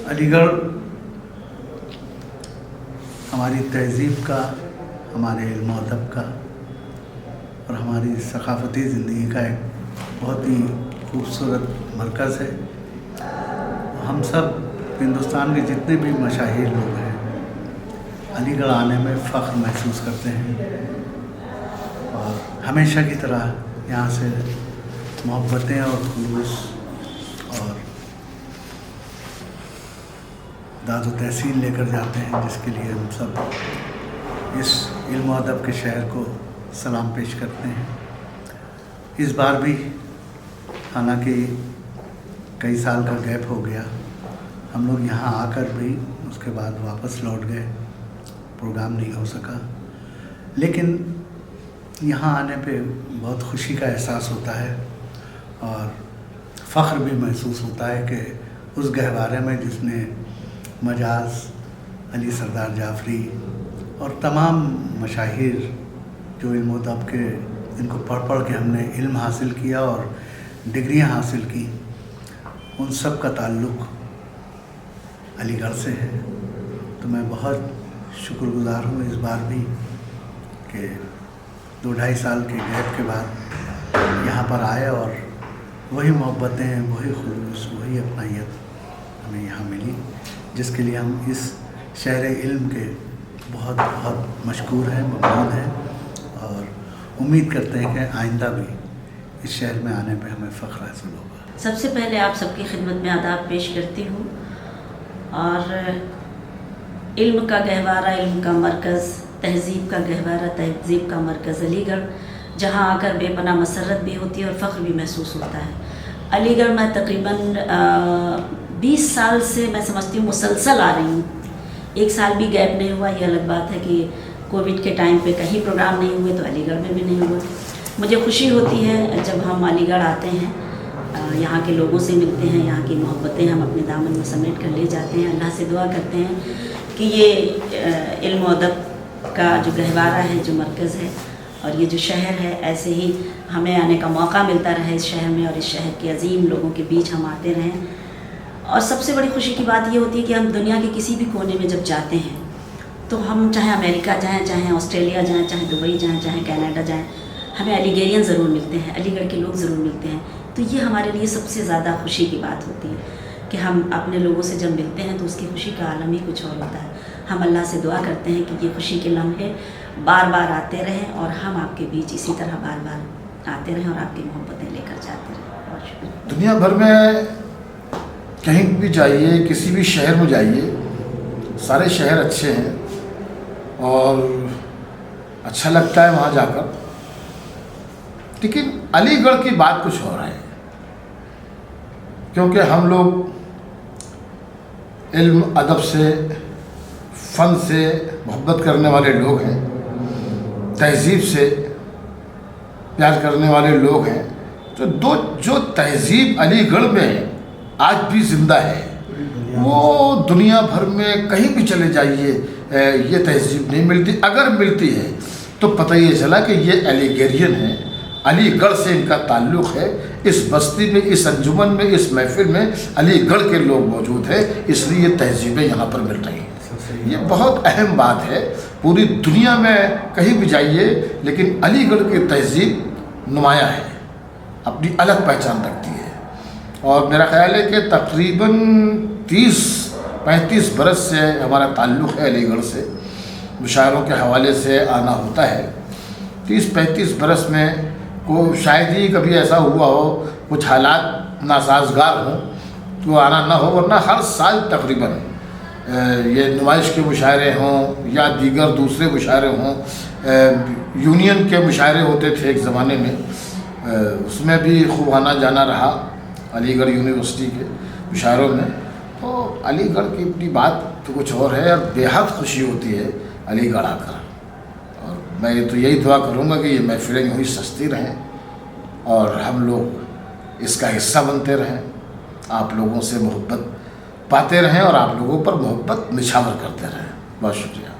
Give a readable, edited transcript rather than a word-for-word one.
علی گڑھ ہماری تہذیب کا، ہمارے علم و ادب کا اور ہماری ثقافتی زندگی کا ایک بہت ہی خوبصورت مرکز ہے۔ ہم سب ہندوستان کے جتنے بھی مشاہیر لوگ ہیں علی گڑھ آنے میں فخر محسوس کرتے ہیں، اور ہمیشہ کی طرح یہاں سے محبتیں اور خلوص اور داد و تحسین لے کر جاتے ہیں، جس کے لیے ہم سب اس علم و ادب کے شہر کو سلام پیش کرتے ہیں۔ اس بار بھی حالانکہ کئی سال کا گیپ ہو گیا، ہم لوگ یہاں آ کر بھی اس کے بعد واپس لوٹ گئے، پروگرام نہیں ہو سکا، لیکن یہاں آنے پہ بہت خوشی کا احساس ہوتا ہے اور فخر بھی محسوس ہوتا ہے کہ اس گہوارے میں جس نے مجاز، علی سردار جعفری اور تمام مشاہیر جو علم و ادب کے ان کو پڑھ پڑھ کے ہم نے علم حاصل کیا اور ڈگریاں حاصل کی، ان سب کا تعلق علی گڑھ سے ہے۔ تو میں بہت شکر گزار ہوں اس بار بھی کہ 2-2.5 سال کے گیپ کے بعد یہاں پر آئے اور وہی محبتیں، وہی خلوص، وہی اپنائیت ہمیں یہاں ملی، جس کے لیے ہم اس شہر علم کے بہت بہت مشکور ہیں، ممنون ہیں، اور امید کرتے ہیں کہ آئندہ بھی اس شہر میں آنے پہ ہمیں فخر حاصل ہوگا۔ سب سے پہلے آپ سب کی خدمت میں آداب پیش کرتی ہوں، اور علم کا گہوارہ، علم کا مرکز، تہذیب کا گہوارہ، تہذیب کا مرکز علی گڑھ، جہاں آ کر بے پناہ مسرت بھی ہوتی ہے اور فخر بھی محسوس ہوتا ہے۔ علی گڑھ میں تقریباً 20 سال سے میں سمجھتی ہوں مسلسل آ رہی ہوں، 1 سال بھی گیپ نہیں ہوا۔ یہ الگ بات ہے کہ کووڈ کے ٹائم پہ کہیں پروگرام نہیں ہوئے تو علی گڑھ میں بھی نہیں ہوئے۔ مجھے خوشی ہوتی ہے جب ہم علی گڑھ آتے ہیں، یہاں کے لوگوں سے ملتے ہیں، یہاں کی محبتیں ہم اپنے دامن میں سمیٹ کر لے جاتے ہیں۔ اللہ سے دعا کرتے ہیں کہ یہ علم و ادب کا جو گہوارہ ہے، جو مرکز ہے اور یہ جو شہر ہے، ایسے ہی ہمیں آنے کا موقع ملتا رہے اس شہر میں، اور اس شہر کے عظیم لوگوں کے بیچ ہم آتے رہیں۔ اور سب سے بڑی خوشی کی بات یہ ہوتی ہے کہ ہم دنیا کے کسی بھی کونے میں جب جاتے ہیں تو ہم چاہے امریکہ جائیں، چاہے آسٹریلیا جائیں، چاہے دبئی جائیں، چاہے کینیڈا جائیں، ہمیں علی گڑھین ضرور ملتے ہیں، علی گڑھ کے لوگ ضرور ملتے ہیں۔ تو یہ ہمارے لیے سب سے زیادہ خوشی کی بات ہوتی ہے کہ ہم اپنے لوگوں سے جب ملتے ہیں تو اس کی خوشی کا عالم ہی کچھ اور ہوتا ہے۔ ہم اللہ سے دعا کرتے ہیں کہ یہ خوشی کے لمحے بار بار آتے رہیں اور ہم آپ کے بیچ اسی طرح بار بار آتے رہیں اور آپ کی محبتیں لے کر جاتے رہیں۔ بہت شکریہ۔ دنیا بھر میں کہیں بھی جائیے، کسی بھی شہر میں جائیے، سارے شہر اچھے ہیں اور اچھا لگتا ہے وہاں جا کر، لیکن علی گڑھ کی بات کچھ اور ہے، کیونکہ ہم لوگ علم ادب سے، فن سے محبت کرنے والے لوگ ہیں، تہذیب سے پیار کرنے والے لوگ ہیں، جو تہذیب علی گڑھ میں آج بھی زندہ ہے، وہ دنیا بھر میں کہیں بھی چلے جائیے یہ تہذیب نہیں ملتی۔ اگر ملتی ہے تو پتہ یہ چلا کہ یہ علی گڑھین ہیں، علی گڑھ سے ان کا تعلق ہے، اس بستی میں، اس انجمن میں، اس محفل میں علی گڑھ کے لوگ موجود ہیں، اس لیے یہ تہذیبیں یہاں پر مل رہی ہیں۔ یہ بہت اہم بات ہے، پوری دنیا میں کہیں بھی جائیے لیکن علی گڑھ کی تہذیب نمایاں ہے، اپنی الگ پہچان رکھتی ہے، اور میرا خیال ہے کہ تقریباً 30-35 برس سے ہمارا تعلق ہے علی گڑھ سے، مشاعروں کے حوالے سے آنا ہوتا ہے۔ 30-35 برس میں شاید ہی کبھی ایسا ہوا ہو، کچھ حالات ناسازگار ہوں تو آنا نہ ہو، ورنہ ہر سال تقریباً یہ نمائش کے مشاعرے ہوں یا دیگر دوسرے مشاعرے ہوں، یونین کے مشاعرے ہوتے تھے ایک زمانے میں، اس میں بھی خوب آنا جانا رہا علی گڑھ یونیورسٹی کے مشاعروں میں۔ تو علی گڑھ کی اپنی بات تو کچھ اور ہے، اور بےحد خوشی ہوتی ہے علی گڑھ آ کر، اور میں تو یہی دعا کروں گا کہ یہ محفلیں یوں ہی سجتی رہیں اور ہم لوگ اس کا حصہ بنتے رہیں، آپ لوگوں سے محبت پاتے رہیں اور آپ لوگوں پر محبت نچھاور کرتے رہیں۔ بہت شکریہ۔